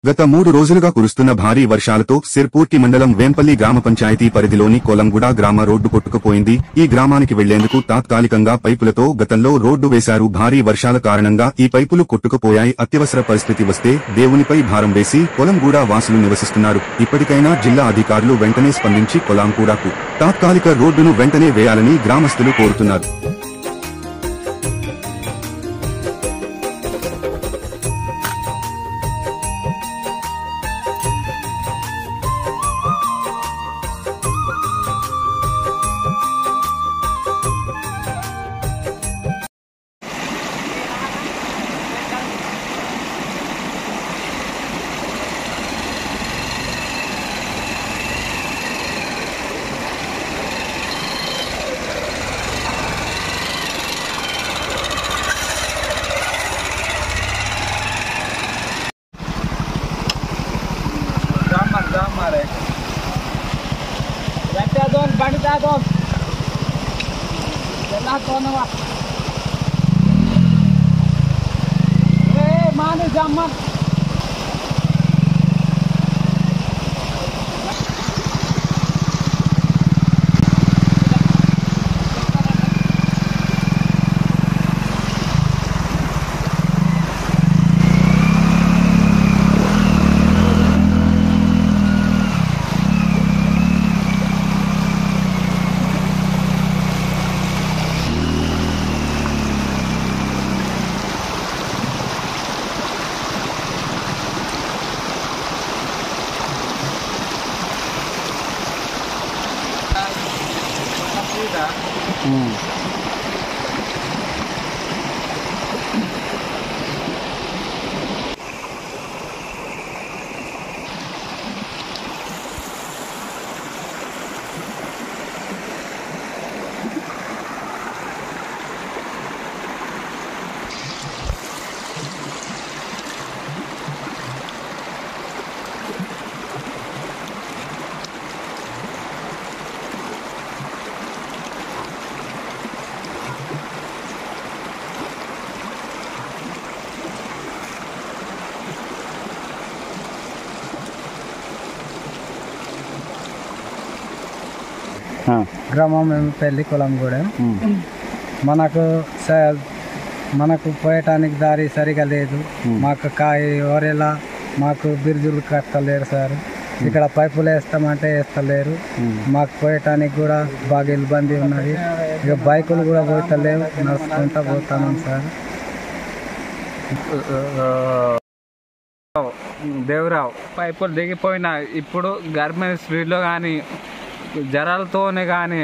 గత 3 రోజులుగా కురుస్తున్న భారీ వర్షాలతో సిర్పూర్కి మండలం వేంపల్లి గ్రామ పంచాయతీ పరిధిలోని కొలంగూడ గ్రామ రోడ్డు కొట్టుకుపోయింది. ఈ గ్రామానికి వెళ్లేందుకు తాత్కాలికంగా పైపులతో గతంలో రోడ్డు వేశారు. భారీ వర్షాల కారణంగా ఈ పైపులు కొట్టుకుపోయాయి. అత్యవసర పరిస్థితి వస్తే దేవునిపై భారం వేసి కొలంగూడ వాసులు నివసిస్తున్నారు. ఇప్పటికైనా జిల్లా అధికారులు వెంటనే స్పందించి కొలంగూడకు తాత్కాలిక రోడ్డును వెంటనే వేయాలని గ్రామస్తులు కోరుతున్నారు. గ్రామం పెళ్లి కొలంగూడ. మనకు పోయటానికి దారి సరిగా లేదు. మాకు ఎవరెలా మాకు బిర్జులు కట్టలేరు సార్. ఇక్కడ పైపులు వేస్తామంటే వేస్తలేరు. మాకు పోయటానికి కూడా బాగా ఇబ్బంది ఉన్నది. ఇక బైకులు కూడా పోతలేవు, నడుచుకుంటా పోతాను సార్. దేవరావు పైపులు దిగిపోయినా ఇప్పుడు గవర్నమెంట్ స్పీడ్లో కానీ జ్వరాలతోనే కానీ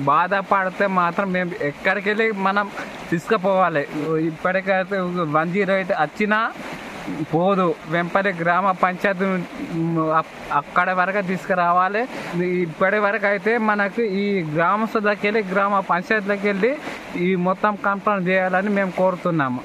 బాధపడితే మాత్రం మేము ఎక్కడికి వెళ్ళి మనం తీసుకుపోవాలి. ఇప్పటికైతే 108 వచ్చినా పోదు. వెంపల్లి గ్రామ పంచాయతీ అక్కడ వరకు తీసుకురావాలి. ఇప్పటి వరకు అయితే మనకు ఈ గ్రామస్తులకి వెళ్ళి గ్రామ పంచాయతీలకు వెళ్ళి ఈ మొత్తం కంప్లైంట్ చేయాలని మేము కోరుతున్నాము.